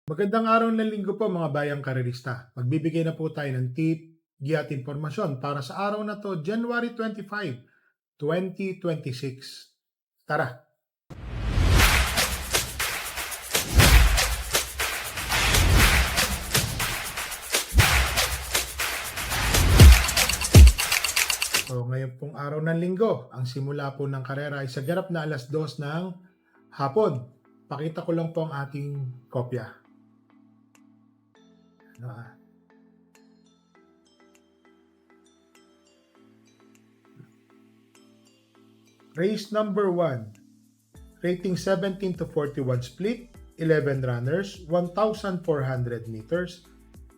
Magandang araw ng linggo po mga bayang karerista. Magbibigay na po tayo ng tip, giya at impormasyon para sa araw na to, January 25, 2026. Tara! So, ngayon pong araw ng linggo, ang simula po ng karera ay sa ganap na alas 2 ng hapon. Pakita ko lang po ang ating kopya. Ano, Race number 1, rating 17 to 41 split, 11 runners, 1,400 meters.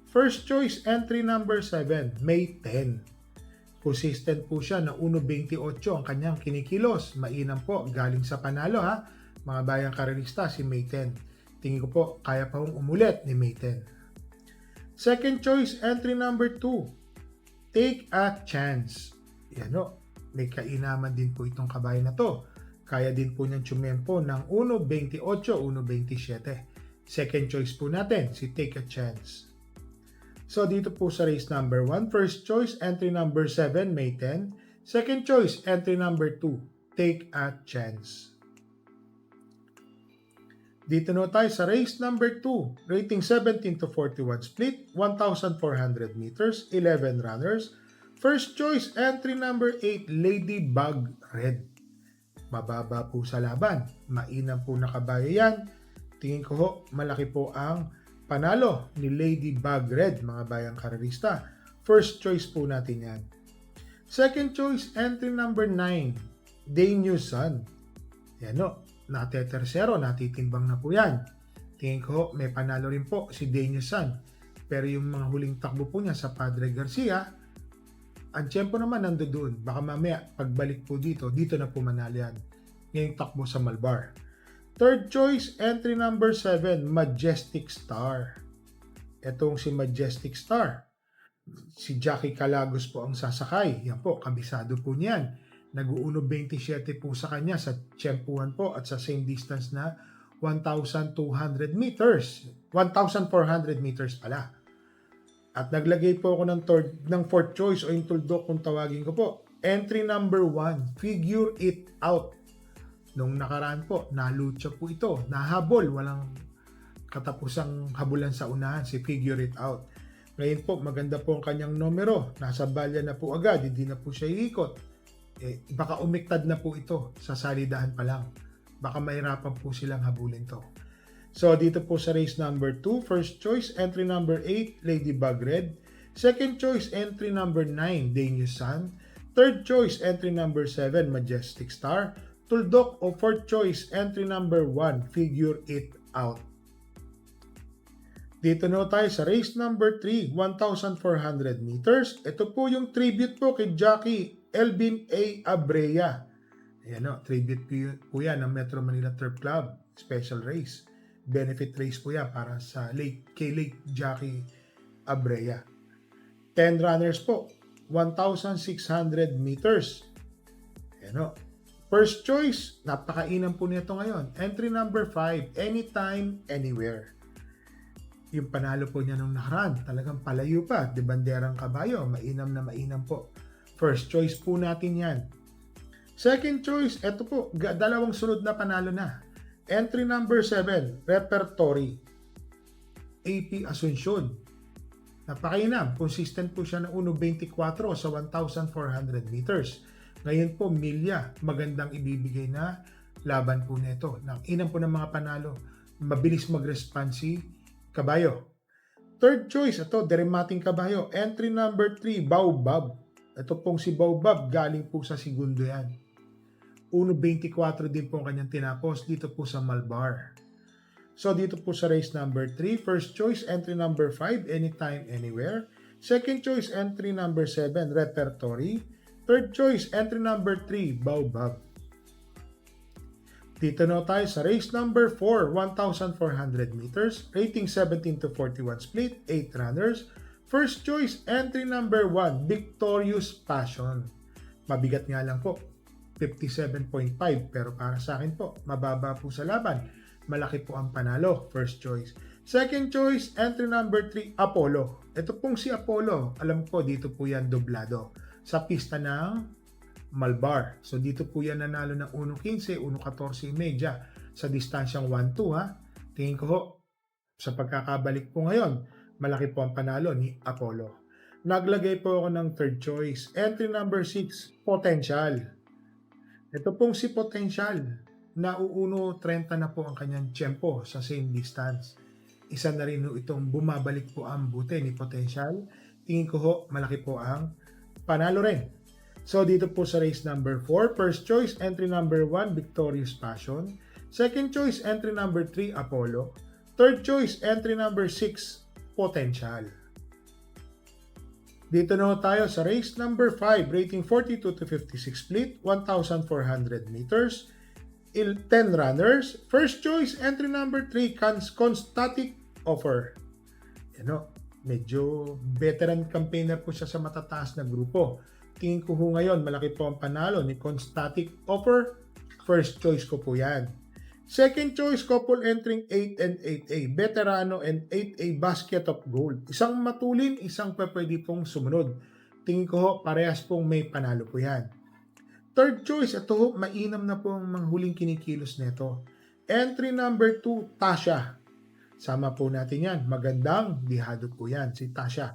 First choice entry number 7, May 10. Consistent po siya na 1.28 ang kanyang kinikilos. Mainam po, galing sa panalo ha. Mga bayang karerista, si May 10. Tingin ko po, kaya pa hong umulit ni May 10. Second choice entry number 2, Take a Chance. Yan o, may kainaman din po itong kabayo na to. Kaya din po niyang tsumempo ng 1.28, 1.27. Second choice po natin, si Take a Chance. So dito po sa race number 1, first choice entry number 7, May 10. Second choice entry number 2, Take a Chance. Dito na tayo sa race number 2, rating 17 to 41 split, 1,400 meters, 11 runners. First choice entry number 8, Ladybug Red. Mababa po sa laban. Mainam po na kabayo yan. Tingin ko ho, malaki po ang panalo ni Ladybug Red, mga bayang karerista. First choice po natin yan. Second choice, entry number 9, Danius Sun. Yan o, natetersero, natitimbang na po yan. Tingin ko may panalo rin po si Danius Sun. Pero yung mga huling takbo po niya sa Padre Garcia, ang tiyempo naman nandoon. Baka mamaya, pagbalik po dito na po manalo yan. Ngayong takbo sa Malbar. Third choice, entry number 7, Majestic Star. Itong si Majestic Star. Si Jackie Calagos po ang sasakay. Yan po, kabisado po niyan. Nag-1.27 po sa kanya sa tiyempuhan po at sa same distance na 1,200 meters. 1,400 meters pala. At naglagay po ako ng fourth choice o yung tuldok kung tawagin ko po. Entry number 1, Figure It Out. Nung nakaraan po, nalucha po ito. Nahabol, walang katapusang habulan sa unahan, si Figure It Out. Ngayon po, maganda po ang kanyang numero. Nasa balya na po agad, hindi na po siya iikot. Baka umiktad na po ito sa salidahan pa lang. Baka mahirapan po silang habulin to. So, dito po sa race number 2, first choice, entry number 8, Ladybug Red. Second choice, entry number 9, Danius Sun. Third choice, entry number 7, Majestic Star. Tuldok o fourth choice, entry number 1, Figure It Out. Dito na tayo sa race number 3, 1,400 meters. Ito po yung tribute po kay Jackie Elvin A. Abrea. Ayan o, tribute po yan ng Metro Manila Turf Club. Special race. Benefit race po yan para sa kay Lake Jackie Abrea. 10 runners po, 1,600 meters. Ayan o. First choice, napakainam po nito ngayon. Entry number 5, Anytime, Anywhere. Yung panalo po niya nung nakaraan, talagang palayo pa. De banderang kabayo, mainam na mainam po. First choice po natin yan. Second choice, eto po, dalawang sunod na panalo na. Entry number 7, Repertory. AP Asuncion. Napakainam, consistent po siya na 1.24 sa 1,400 meters. Ngayon po, milya, magandang ibibigay na laban po nito. Inam po ng mga panalo, mabilis mag-respond si kabayo. Third choice, ito, Deremating Kabayo. Entry number 3, Baobab. Ito pong si Baobab, galing po sa segundo yan. 1.24 din po ang kanyang tinapos dito po sa Malbar. So, dito po sa race number 3, first choice, entry number 5, Anytime, Anywhere. Second choice, entry number 7, Repertory. Third choice, entry number 3, Baobab. Dito na tayo sa race number 4, 1,400 meters, rating 17 to 41 split, 8 runners. First choice, entry number 1, Victorious Passion. Mabigat nga lang po, 57.5, pero para sa akin po, mababa po sa laban. Malaki po ang panalo, first choice. Second choice, entry number 3, Apollo. Ito pong si Apollo, alam ko dito po yan doblado sa pista ng Malbar. So dito po yan nanalo ng 1.15, 1.14.5 sa distansyang 1-2 ha. Tingin ko ho, sa pagkakabalik po ngayon, malaki po ang panalo ni Apollo. Naglagay po ako ng third choice. Entry number 6, Potential. Ito pong si Potential. Nauuno 30 na po ang kanyang tiyempo sa same distance. Isa na rin itong bumabalik po ang buti ni Potential. Tingin ko ho, malaki po ang panalo rin. So dito po sa race number 4, first choice, entry number 1, Victorious Passion. Second choice, entry number 3, Apollo. Third choice, entry number 6, Potential. Dito na tayo sa race number 5, rating 42 to 56 split, 1,400 meters, 10 runners. First choice, entry number 3, Constatic Offer. Medyo veteran campaigner po siya sa matataas na grupo. Tingin ko ho ngayon, malaki po ang panalo ni Constatic Offer. First choice ko po yan. Second choice, couple entering 8 and 8A, Veterano and 8A Basket of Gold. Isang matulin, isang pwede pong sumunod. Tingin ko ho, parehas pong may panalo po yan. Third choice, ito ho, mainam na po ang mga huling kinikilos nito. Entry number 2, Tasha. Sama po natin yan. Magandang bihado po yan, si Tasha.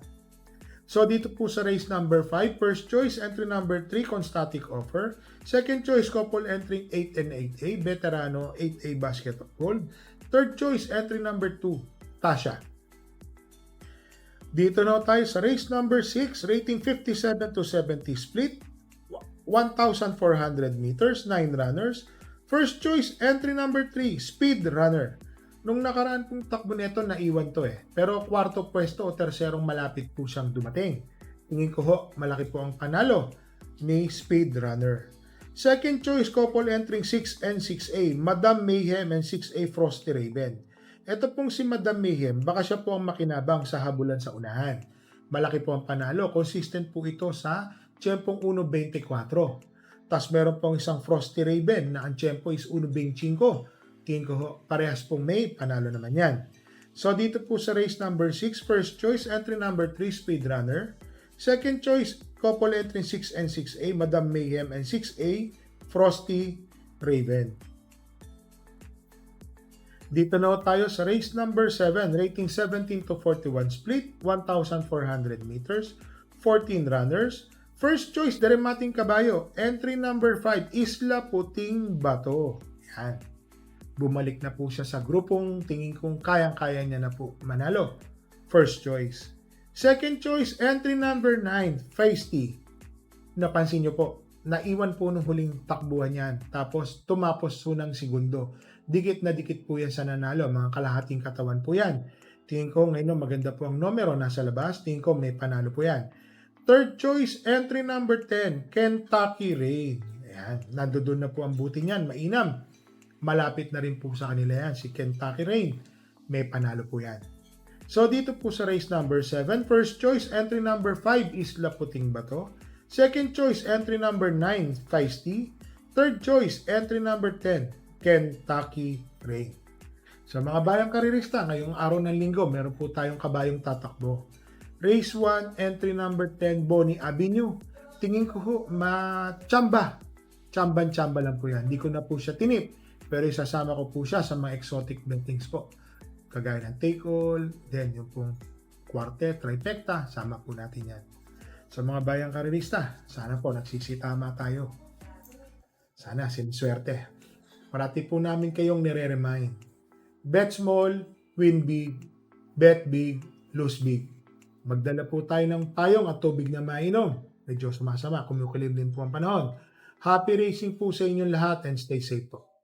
So dito po sa race number 5, first choice, entry number 3, Constatic Offer. Second choice, couple entering 8 and 8A, Veterano, 8A Basket of Gold. Third choice, entry number 2, Tasha. Dito na tayo sa race number 6, rating 57 to 70 split, 1,400 meters, 9 runners. First choice, entry number 3, Speed Runner. Nung nakaraan pong takbo nito, naiwan to Pero kwarto pwesto o terserong malapit po siyang dumating. Tingin ko ho, malaki po ang panalo ni Speed Runner. Second choice, couple entering 6 and 6A, Madam Mayhem and 6A Frosty Raven. Ito pong si Madam Mayhem, baka siya po ang makinabang sa habulan sa unahan. Malaki po ang panalo. Consistent po ito sa tiyempong 1.24. Tapos meron pong isang Frosty Raven na ang tiyempo is 1.25. Tingin ko ho, parehas pong may panalo naman yan. So dito po sa race number 6, first choice, entry number 3, Speed Runner. Second choice, couple entry 6 and 6A, Madam Mayhem and 6A, Frosty Raven. Dito na tayo sa race number 7, rating 17 to 41 split, 1,400 meters, 14 runners. First choice, Deremating Kabayo, entry number 5, Isla Puting Bato. Yan. Bumalik na po siya sa grupong tingin kong kayang-kaya niya na po manalo. First choice. Second choice, entry number 9, Feisty. Napansin niyo po, naiwan po nung huling takbuhan yan. Tapos tumapos po ng segundo. Dikit na dikit po yan sa nanalo. Mga kalahating katawan po yan. Tingin ko ngayon maganda po ang numero nasa labas. Tingin ko may panalo po yan. Third choice, entry number 10, Kentucky Rain. Ayan, nandoon na po ang buti niyan. Mainam. Malapit na rin po sa kanila yan, si Kentucky Rain. May panalo po yan. So dito po sa race number 7, first choice, entry number 5, Isla Puting Bato. Second choice, entry number 9, Feisty. Third choice, entry number 10, Kentucky Rain. Sa mga bayang karirista, ngayong araw ng linggo, meron po tayong kabayong tatakbo. Race 1, entry number 10, Bonnie Avenue. Tingin ko ho, machamba. Chamban-chamba lang po yan. Hindi ko na po siya tinip. Pero isasama ko po siya sa mga exotic bettings po. Kagaya ng take all, then yung pong quartet, trifecta, sama po natin yan. Sa mga bayang karirista, sana po nagsisitama tayo. Sana siniswerte. Parati po namin kayong nire-remind. Bet small, win big, bet big, lose big. Magdala po tayo ng payong at tubig na mainom. Medyo sumasama, kumukulim din po ang panahon. Happy racing po sa inyong lahat and stay safe po.